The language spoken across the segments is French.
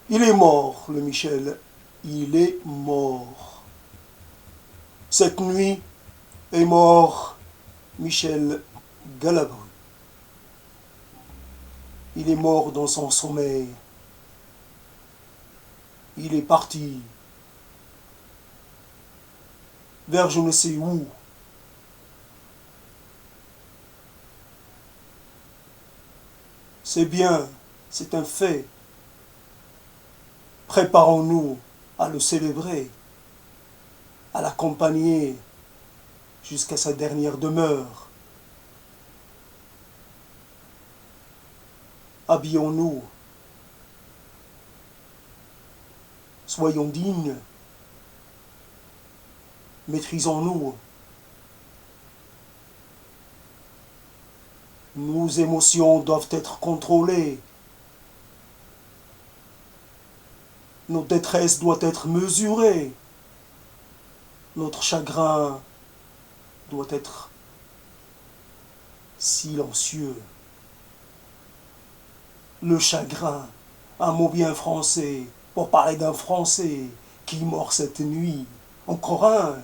Il est mort, le Michel. Il est mort. Cette nuit est mort Michel Galabru. Il est mort dans son sommeil. Il est parti vers je ne sais où. C'est bien, c'est un fait. Préparons-nous à le célébrer, à l'accompagner jusqu'à sa dernière demeure. Habillons-nous, soyons dignes, maîtrisons-nous. Nos émotions doivent être contrôlées. Nos détresses doivent être mesurées. Notre chagrin doit être silencieux. Le chagrin, un mot bien français, pour parler d'un Français qui mort cette nuit. Encore un,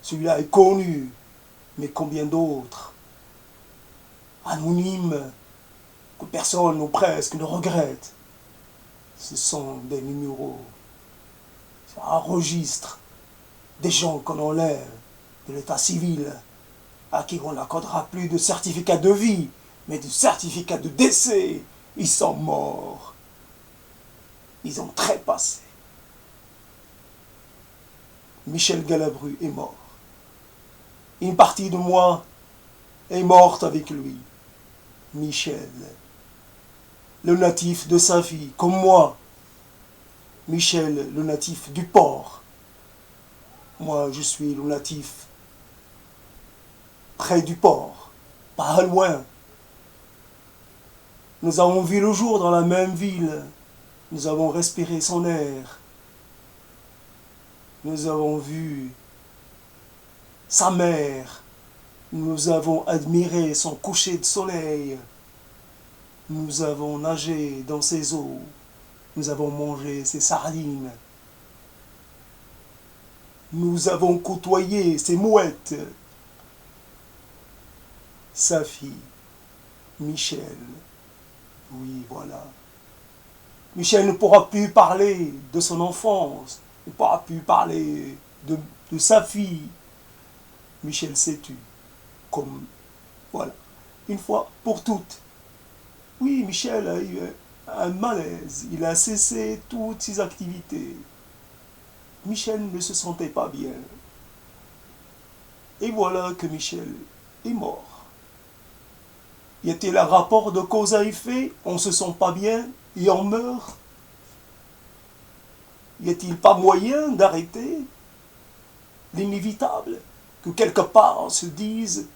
celui-là est connu, mais combien d'autres? Anonymes, que personne ou presque ne regrette. Ce sont des numéros, c'est un registre des gens qu'on enlève de l'état civil, à qui on n'accordera plus de certificat de vie, mais de certificat de décès. Ils sont morts. Ils ont trépassé. Michel Galabru est mort. Une partie de moi est morte avec lui. Michel, le natif de sa fille, comme moi. Michel, le natif du port. Moi, je suis le natif près du port, pas loin. Nous avons vu le jour dans la même ville. Nous avons respiré son air. Nous avons vu sa mère. Nous avons admiré son coucher de soleil. Nous avons nagé dans ses eaux. Nous avons mangé ses sardines. Nous avons côtoyé ses mouettes. Sa fille, Michel. Oui, voilà. Michel ne pourra plus parler de son enfance, ne pourra plus parler de sa fille. Michel s'est tu, comme, voilà, une fois pour toutes. Oui, Michel a eu un malaise, il a cessé toutes ses activités. Michel ne se sentait pas bien. Et voilà que Michel est mort. Y a-t-il un rapport de cause à effet? On se sent pas bien et on meurt? Y a-t-il pas moyen d'arrêter l'inévitable? Que quelque part on se dise,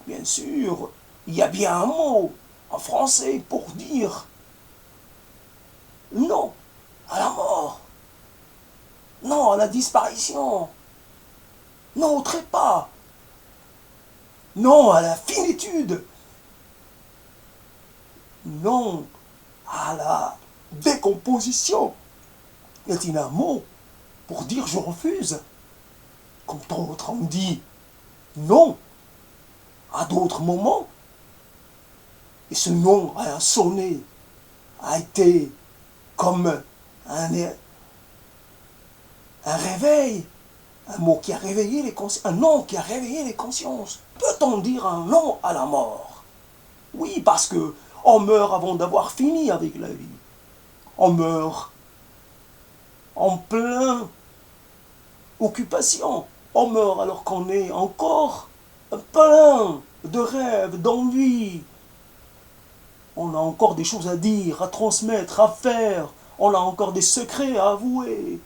bien sûr, il y a bien un mot en français pour dire non à la mort, non à la disparition, non au trépas, non à la finitude, non à la décomposition. Y a-t-il un mot pour dire je refuse? Comme d'autres ont dit non à d'autres moments. Et ce non a sonné, a été comme un réveil, un mot qui a réveillé les consciences, un non qui a réveillé les consciences. Peut-on dire un non à la mort? Oui, parce que on meurt avant d'avoir fini avec la vie. On meurt en plein occupation. On meurt alors qu'on est encore plein de rêves, d'envies. On a encore des choses à dire, à transmettre, à faire. On a encore des secrets à avouer.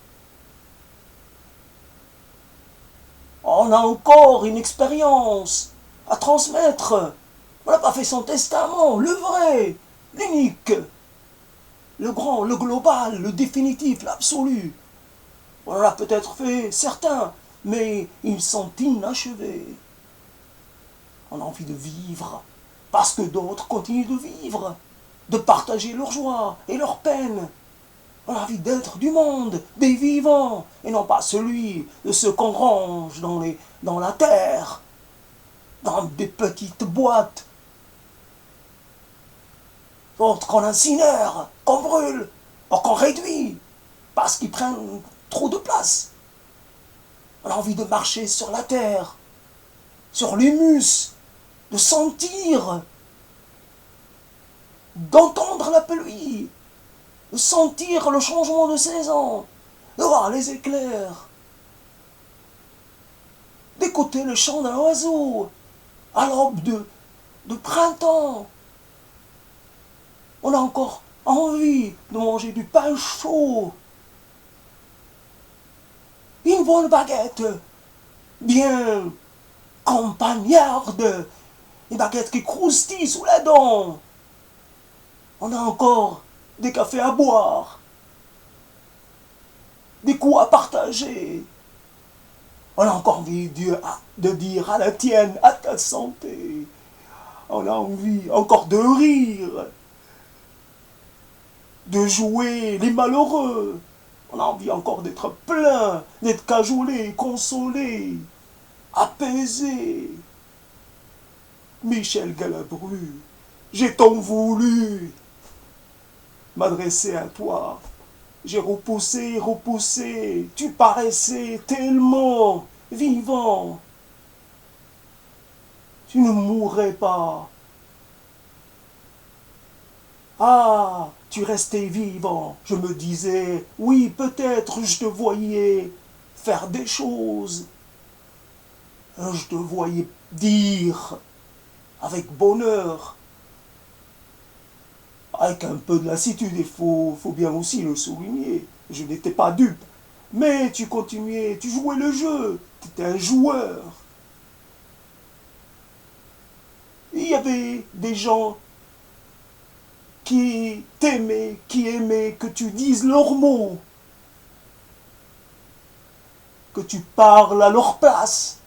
On a encore une expérience à transmettre. On n'a pas fait son testament, le vrai, l'unique, le grand, le global, le définitif, l'absolu. On en a peut-être fait certains, mais ils sont inachevés. On a envie de vivre, parce que d'autres continuent de vivre, de partager leur joie et leur peine. On a envie d'être du monde, des vivants, et non pas celui de ceux qu'on range dans la terre, dans des petites boîtes, d'autres qu'on incinère, qu'on brûle, ou qu'on réduit, parce qu'ils prennent trop de place. On a envie de marcher sur la terre, sur l'humus, de sentir, d'entendre la pluie, de sentir le changement de saison, de voir les éclairs, d'écouter le chant d'un oiseau à l'aube de printemps. On a encore envie de manger du pain chaud, une bonne baguette bien campagnarde, une baguette qui croustille sous la dent. On a encore des cafés à boire, des coups à partager. On a encore envie de dire à la tienne, à ta santé. On a envie encore de rire, de jouer les malheureux. On a envie encore d'être plein, d'être cajolé, consolé, apaisé. Michel Galabru, j'ai tant voulu m'adresser à toi. J'ai repoussé, tu paraissais tellement vivant. Tu ne mourrais pas. Ah, tu restais vivant. Je me disais, oui, peut-être je te voyais faire des choses. Je te voyais dire avec bonheur, avec un peu de lassitude, il faut bien aussi le souligner. Je n'étais pas dupe. Mais tu continuais, tu jouais le jeu. Tu étais un joueur. Il y avait des gens qui t'aimaient, qui aimaient que tu dises leurs mots, que tu parles à leur place,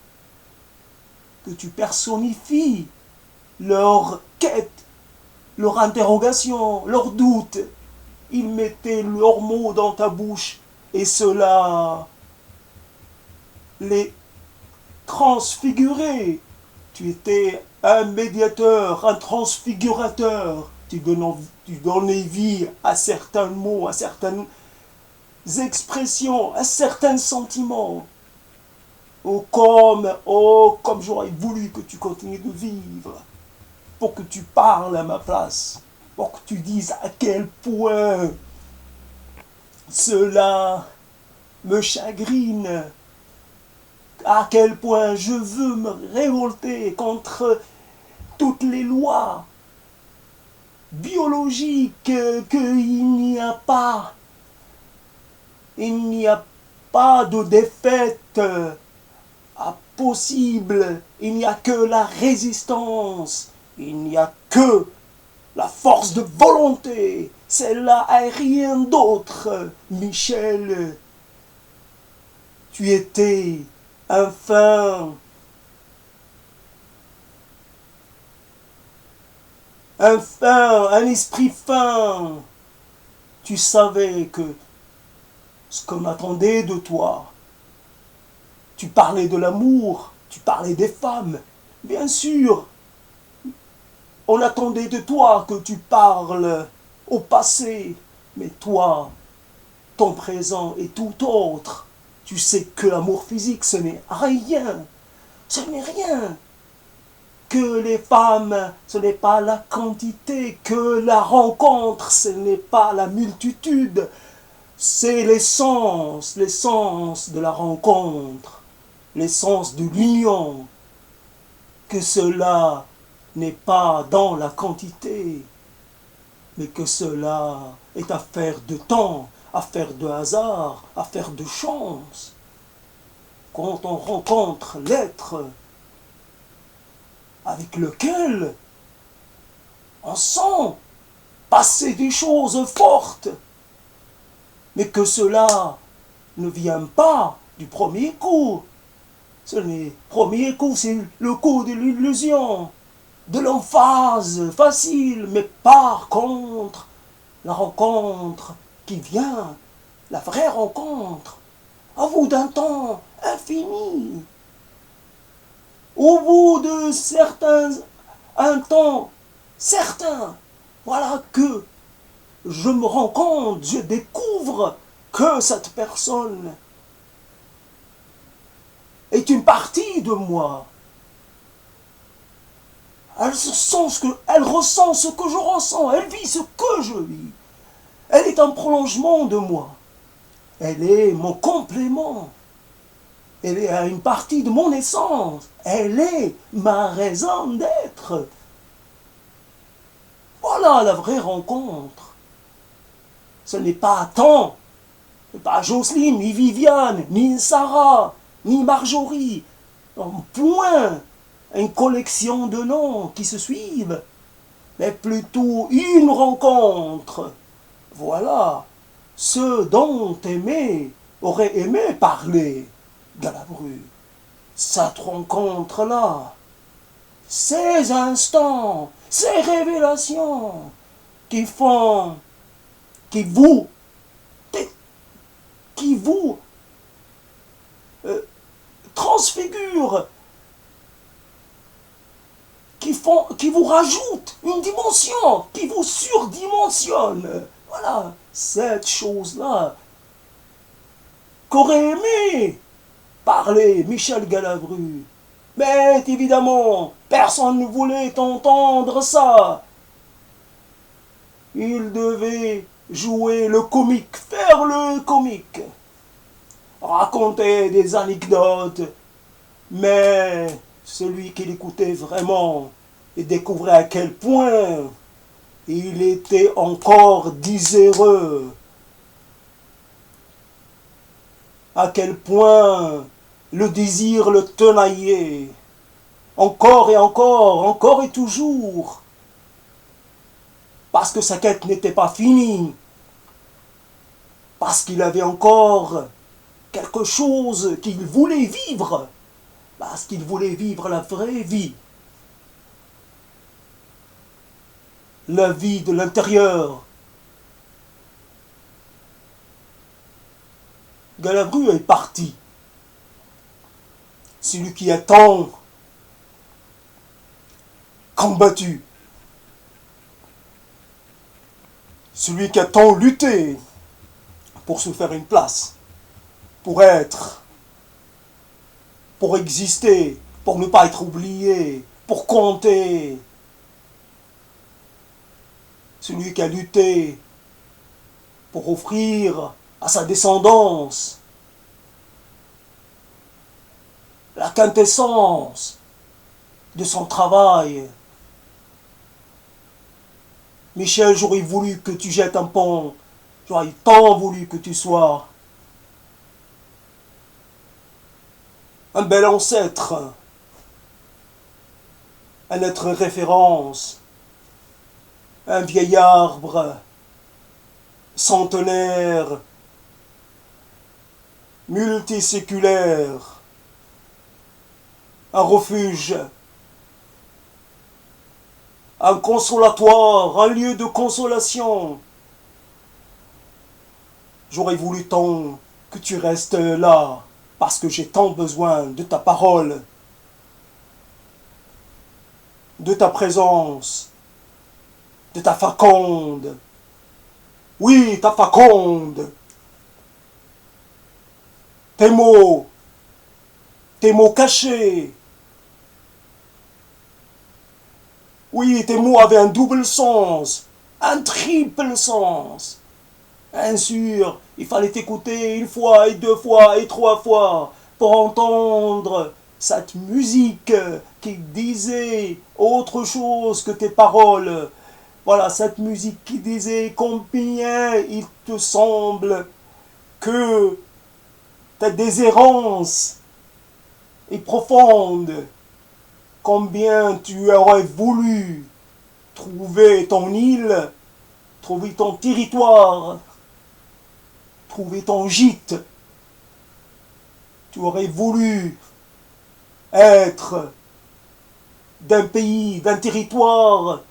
que tu personnifies leur quête, leur interrogation, leurs doutes. Ils mettaient leurs mots dans ta bouche et cela les transfigurait. Tu étais un médiateur, un transfigurateur. Tu donnais vie à certains mots, à certaines expressions, à certains sentiments. Comme j'aurais voulu que tu continues de vivre, pour que tu parles à ma place, pour que tu dises à quel point cela me chagrine, à quel point je veux me révolter contre toutes les lois biologiques, qu'il n'y a pas, de défaite possible, il n'y a que la résistance, il n'y a que la force de volonté, celle-là et rien d'autre. Michel, tu étais un esprit fin. Tu savais que ce qu'on attendait de toi, tu parlais de l'amour, tu parlais des femmes. Bien sûr, on attendait de toi que tu parles au passé, mais toi, ton présent est tout autre. Tu sais que l'amour physique, ce n'est rien. Ce n'est rien. Que les femmes, ce n'est pas la quantité. Que la rencontre, ce n'est pas la multitude. C'est l'essence de la rencontre, l'essence de l'union. Que cela n'est pas dans la quantité, mais que cela est affaire de temps, affaire de hasard, affaire de chance. Quand on rencontre l'être avec lequel on sent passer des choses fortes, mais que cela ne vient pas du premier coup. Le premier coup, c'est le coup de l'illusion, de l'emphase facile, mais par contre, la rencontre qui vient, la vraie rencontre, au bout d'un temps infini, au bout de un temps certain, voilà que je me rends compte, je découvre que cette personne est une partie de moi. Elle ressent ce que je ressens, elle vit ce que je vis. Elle est un prolongement de moi. Elle est mon complément. Elle est une partie de mon essence. Elle est ma raison d'être. Voilà la vraie rencontre. Ce n'est pas tant, ce n'est pas Jocelyne, ni Viviane, ni Sarah, ni Marjorie. Point une collection de noms qui se suivent, mais plutôt une rencontre. Voilà ce dont aurait aimé parler Galabru. Cette rencontre-là, ces instants, ces révélations qui vous transfigurent, qui vous rajoutent une dimension, qui vous surdimensionne. Voilà, cette chose-là qu'aurait aimé parler Michel Galabru. Mais évidemment, personne ne voulait entendre ça. Il devait jouer le comique, faire le comique, raconter des anecdotes, mais celui qui l'écoutait vraiment et découvrait à quel point il était encore désireux, à quel point le désir le tenaillait, encore et encore, encore et toujours, parce que sa quête n'était pas finie, parce qu'il avait encore quelque chose qu'il voulait vivre, parce qu'il voulait vivre la vraie vie, la vie de l'intérieur. Galabru est parti. Celui qui a tant combattu, celui qui a tant lutté pour se faire une place, pour être, pour exister, pour ne pas être oublié, pour compter. Celui qui a lutté pour offrir à sa descendance la quintessence de son travail. Michel, j'aurais voulu que tu jettes un pont, j'aurais tant voulu que tu sois un bel ancêtre, un être référence, un vieil arbre centenaire, multiséculaire, un refuge, un consolatoire, un lieu de consolation. J'aurais voulu tant que tu restes là, parce que j'ai tant besoin de ta parole, de ta présence, de ta faconde. Oui, ta faconde. Tes mots cachés. Oui, tes mots avaient un double sens, un triple sens. Bien sûr, il fallait t'écouter une fois et deux fois et trois fois pour entendre cette musique qui disait autre chose que tes paroles. Voilà, cette musique qui disait combien il te semble que ta déshérence est profonde, combien tu aurais voulu trouver ton île, trouver ton territoire, trouver ton gîte. Tu aurais voulu être d'un pays, d'un territoire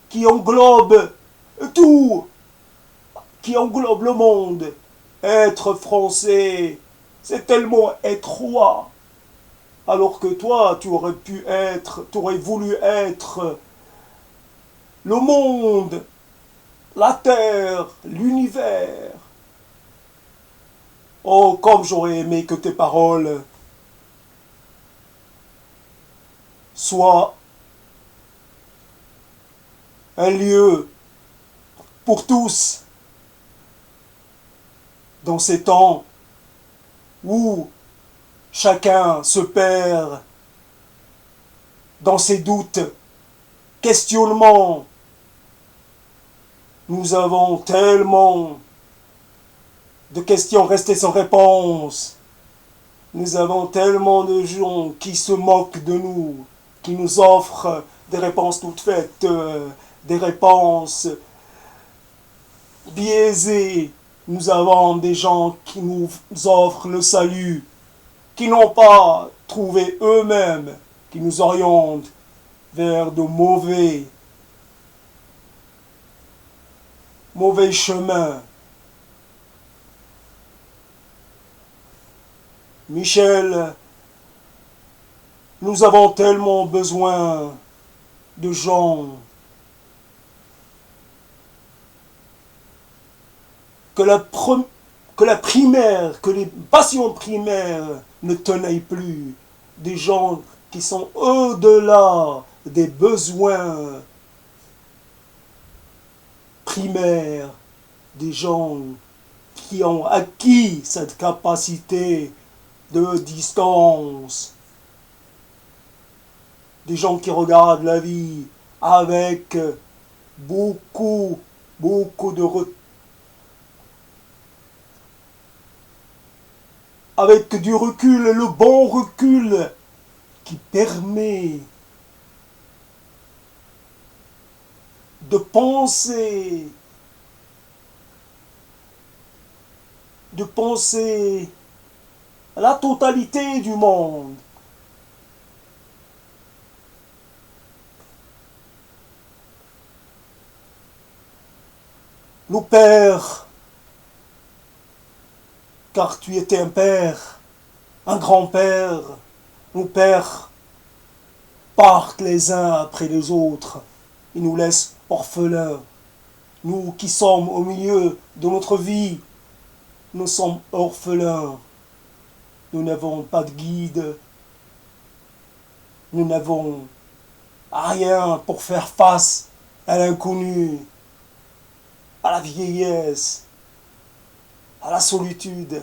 qui englobe tout, qui englobe le monde. Être français, c'est tellement étroit. Alors que toi, tu aurais voulu être le monde, la terre, l'univers. Oh, comme j'aurais aimé que tes paroles soient un lieu pour tous dans ces temps où chacun se perd dans ses doutes, questionnements. Nous avons tellement de questions restées sans réponse. Nous avons tellement de gens qui se moquent de nous, qui nous offrent des réponses toutes faites, des réponses biaisées. Nous avons des gens qui nous offrent le salut, qui n'ont pas trouvé eux-mêmes, qui nous orientent vers de mauvais chemins. Michel, nous avons tellement besoin de gens que que les passions primaires ne tenaient plus. Des gens qui sont au-delà des besoins primaires, des gens qui ont acquis cette capacité de distance, des gens qui regardent la vie avec beaucoup de avec du recul, le bon recul qui permet de penser à la totalité du monde. Nos pères, car tu étais un père, un grand-père, nos pères partent les uns après les autres. Ils nous laissent orphelins. Nous qui sommes au milieu de notre vie, nous sommes orphelins. Nous n'avons pas de guide. Nous n'avons rien pour faire face à l'inconnu, à la vieillesse, à la solitude,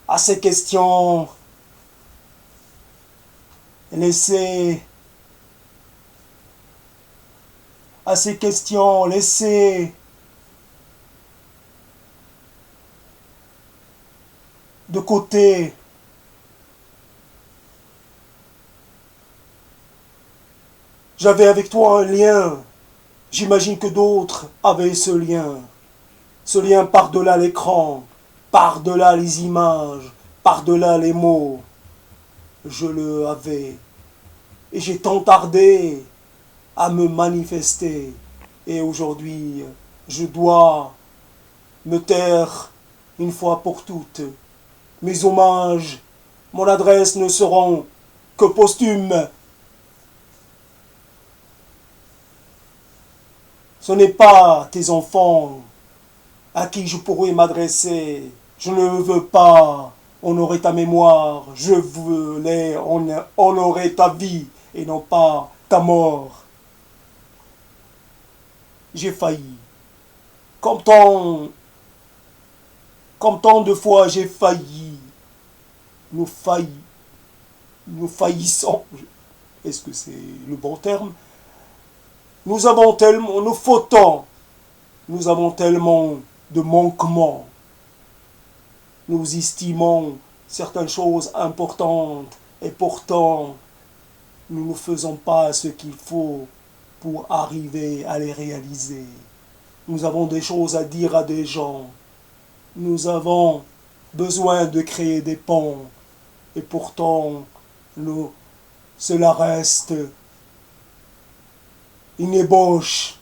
à ces questions laissées de côté. J'avais avec toi un lien. J'imagine que d'autres avaient ce lien. Ce lien par-delà l'écran, par-delà les images, par-delà les mots. Je le avais. Et j'ai tant tardé à me manifester. Et aujourd'hui, je dois me taire une fois pour toutes. Mes hommages, mon adresse ne seront que posthumes. Ce n'est pas tes enfants à qui je pourrais m'adresser. Je ne veux pas honorer ta mémoire. Je voulais honorer ta vie et non pas ta mort. J'ai failli. Comme tant de fois j'ai failli. Nous faillissons. Est-ce que c'est le bon terme? Nous avons tellement de manquements. Nous estimons certaines choses importantes et pourtant nous ne faisons pas ce qu'il faut pour arriver à les réaliser. Nous avons des choses à dire à des gens. Nous avons besoin de créer des ponts et pourtant cela reste une ébauche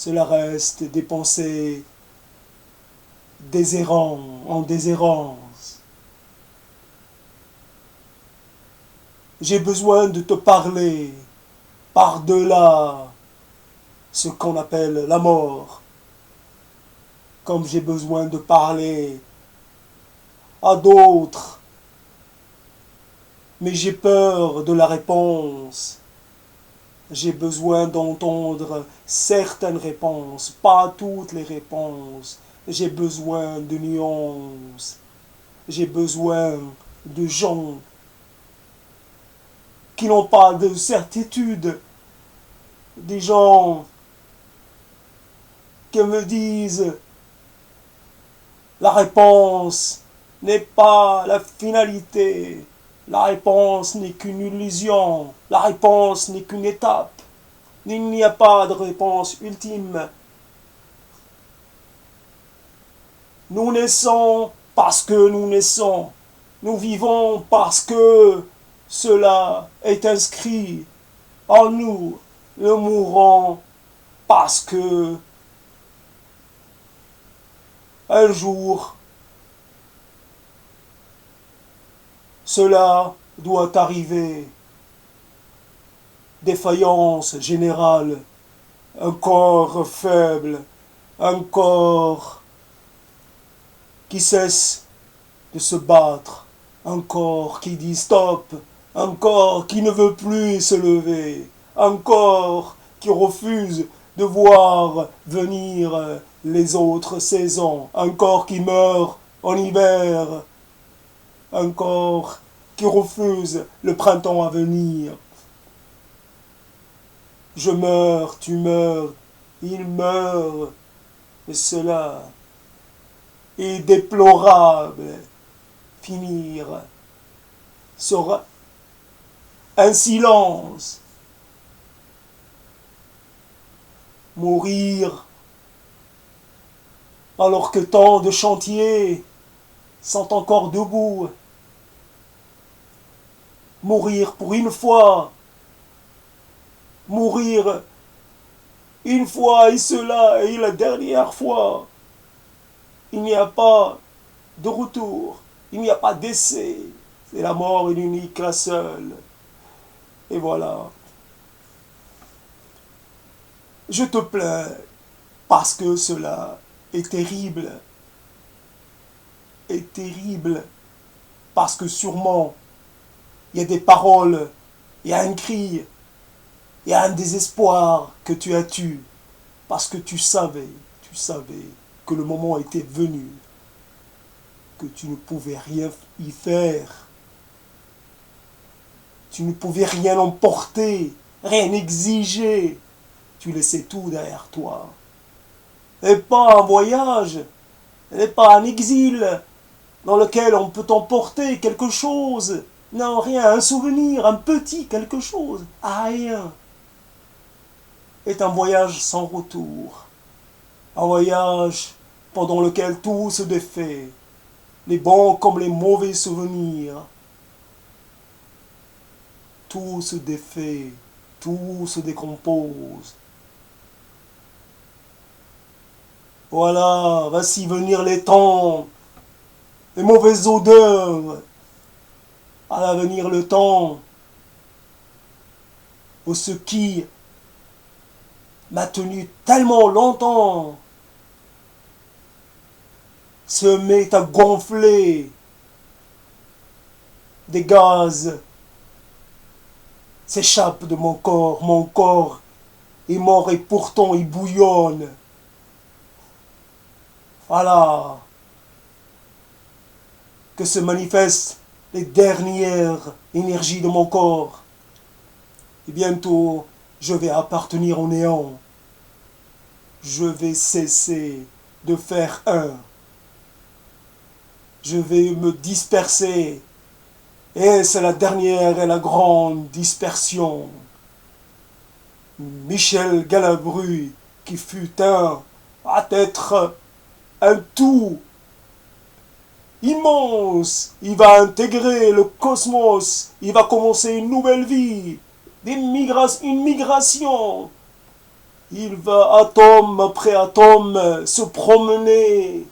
cela reste des pensées déshérents, en déshérence. J'ai besoin de te parler par-delà ce qu'on appelle la mort, comme j'ai besoin de parler à d'autres, mais j'ai peur de la réponse. J'ai besoin d'entendre certaines réponses, pas toutes les réponses. J'ai besoin de nuances. J'ai besoin de gens qui n'ont pas de certitude. Des gens qui me disent la réponse n'est pas la finalité. La réponse n'est qu'une illusion. La réponse n'est qu'une étape. Il n'y a pas de réponse ultime. Nous naissons parce que nous naissons. Nous vivons parce que cela est inscrit en nous. Nous mourons parce que un jour, cela doit arriver. Défaillance générale, un corps faible, un corps qui cesse de se battre, un corps qui dit stop, un corps qui ne veut plus se lever, un corps qui refuse de voir venir les autres saisons, un corps qui meurt en hiver, un corps qui refuse le printemps à venir. Je meurs, tu meurs, il meurt, et cela est déplorable. Finir sur un silence. Mourir alors que tant de chantiers sont encore debout. Mourir pour une fois. Mourir une fois et cela est la dernière fois. Il n'y a pas de retour. Il n'y a pas d'essai. C'est la mort unique, la seule. Et voilà. Je te plains parce que cela est terrible. Est terrible. Parce que sûrement, il y a des paroles, il y a un cri, il y a un désespoir que tu as tué. Parce que tu savais que le moment était venu, que tu ne pouvais rien y faire. Tu ne pouvais rien emporter, rien exiger. Tu laissais tout derrière toi. Ce n'est pas un voyage, ce n'est pas un exil dans lequel on peut emporter quelque chose. Non, rien, un souvenir, un petit quelque chose, rien. Est un voyage sans retour. Un voyage pendant lequel tout se défait, les bons comme les mauvais souvenirs. Tout se défait, tout se décompose. Voilà, voici venir les temps, les mauvaises odeurs. À l'avenir le temps où ce qui m'a tenu tellement longtemps se met à gonfler, des gaz s'échappent de mon corps est mort et pourtant il bouillonne. Voilà que se manifestent les dernières énergies de mon corps. Et bientôt, je vais appartenir au néant. Je vais cesser de faire un. Je vais me disperser. Et c'est la dernière et la grande dispersion. Michel Galabru, qui fut un, va être un tout immense. Il va intégrer le cosmos. Il va commencer une nouvelle vie. Une migration. Il va atome après atome se promener.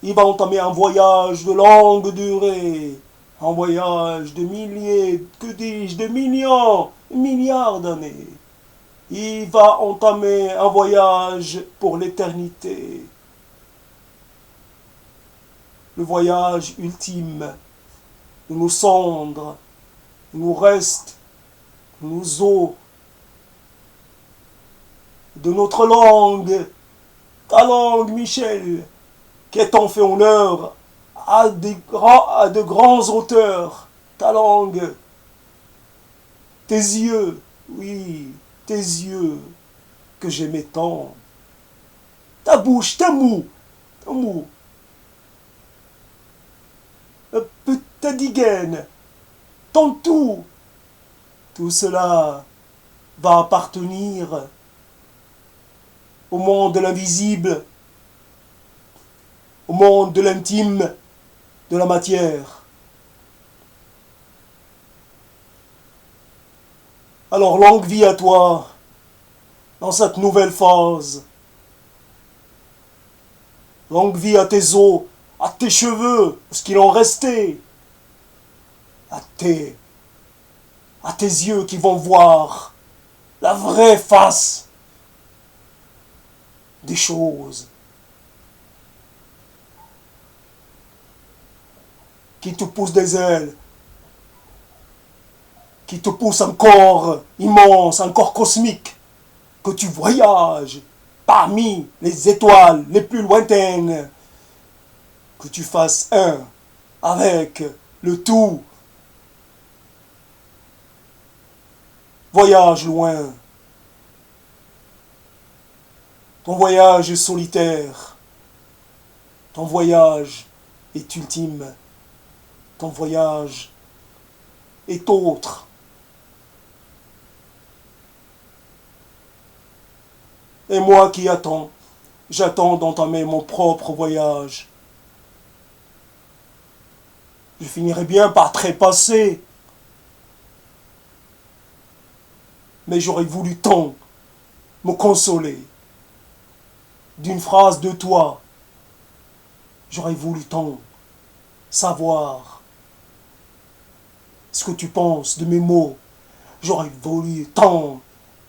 Il va entamer un voyage de longue durée. Un voyage de milliers, que dis-je, de millions, milliards d'années. Il va entamer un voyage pour l'éternité. Le voyage ultime de nos cendres, de nos restes, de nos os, de notre langue, ta langue, Michel, qui est en fait honneur à de grands auteurs, ta langue, tes yeux, oui, tes yeux que j'aimais tant, ta bouche, ta moue, ta digaine, ton tout cela va appartenir au monde de l'invisible, au monde de l'intime, de la matière. Alors longue vie à toi, dans cette nouvelle phase. Longue vie à tes os, à tes cheveux, ce qu'il en restait, à tes yeux qui vont voir la vraie face des choses, qui te poussent des ailes, qui te poussent un corps immense, un corps cosmique, que tu voyages parmi les étoiles les plus lointaines, que tu fasses un avec le tout. Voyage loin. Ton voyage est solitaire. Ton voyage est ultime. Ton voyage est autre. Et moi qui attends, j'attends d'entamer mon propre voyage. Je finirai bien par trépasser. Mais j'aurais voulu tant me consoler d'une phrase de toi. J'aurais voulu tant savoir ce que tu penses de mes mots. J'aurais voulu tant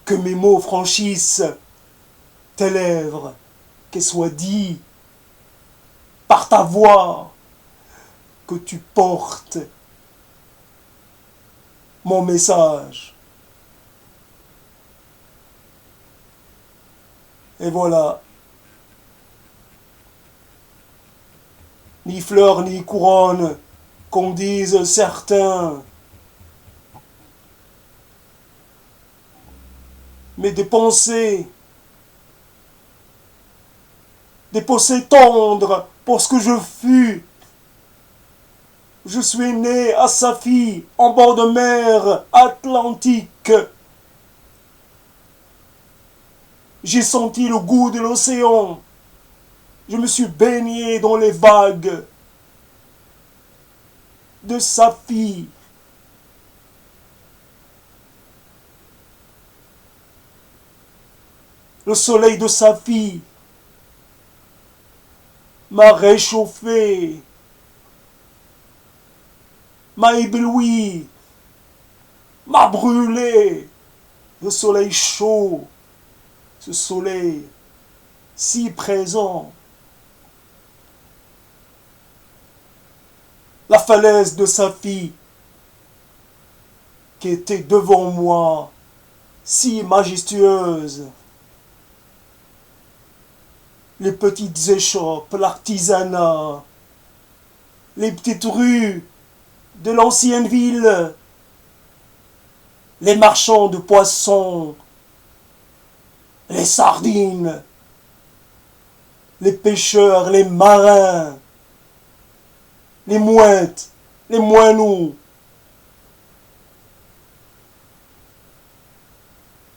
que mes mots franchissent tes lèvres, qu'elles soient dites par ta voix, que tu portes mon message. Et voilà. Ni fleurs ni couronne, qu'on dise certains, mais des pensées tendres pour ce que je fus. Je suis né à Safi, en bord de mer Atlantique. J'ai senti le goût de l'océan. Je me suis baigné dans les vagues de Safi. Le soleil de Safi m'a réchauffé, m'a ébloui, m'a brûlé. Le soleil chaud, ce soleil si présent. La falaise de Safi qui était devant moi, si majestueuse. Les petites échoppes, l'artisanat, les petites rues de l'ancienne ville, les marchands de poissons, les sardines, les pêcheurs, les marins, les mouettes, les moineaux,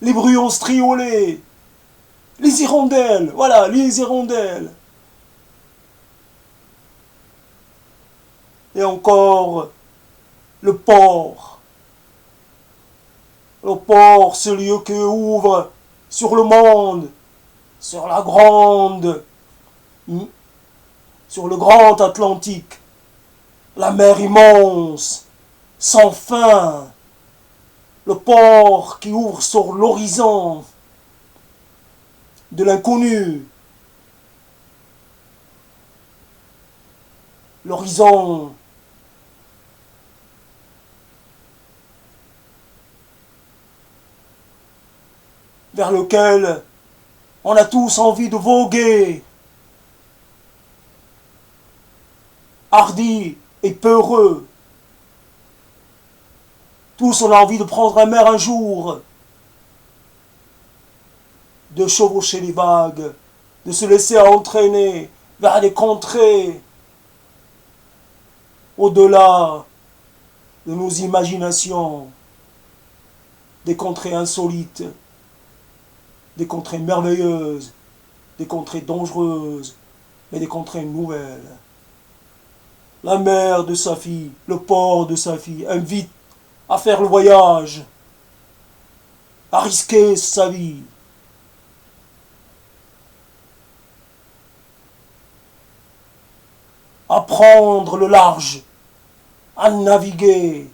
les bruants striolés, les hirondelles, voilà, les hirondelles. Et encore le port. Le port, ce lieu que ouvre sur le monde, sur la grande, sur le grand Atlantique, la mer immense, sans fin, le port qui ouvre sur l'horizon de l'inconnu, l'horizon vers lequel on a tous envie de voguer, hardi et peureux. Tous on a envie de prendre la mer un jour, de chevaucher les vagues, de se laisser entraîner vers des contrées au-delà de nos imaginations, des contrées insolites, des contrées merveilleuses, des contrées dangereuses, mais des contrées nouvelles. La mère de sa fille, le port de sa fille, invite à faire le voyage, à risquer sa vie. À prendre le large, à naviguer.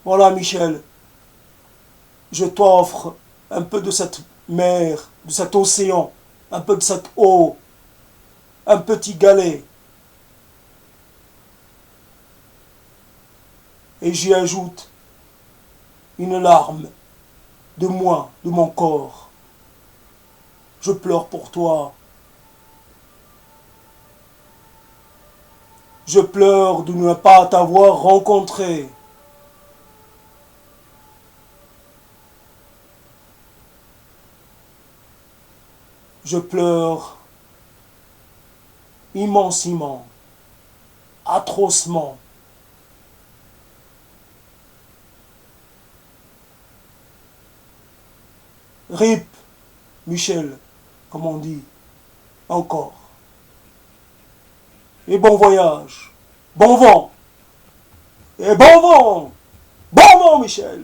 Voilà, Michel, je t'offre un peu de cette mer, de cet océan, un peu de cette eau, un petit galet. Et j'y ajoute une larme de moi, de mon corps. Je pleure pour toi. Je pleure de ne pas t'avoir rencontré. Je pleure immensément, atrocement. RIP, Michel, comme on dit, encore. Et bon voyage, bon vent, et bon vent, Michel.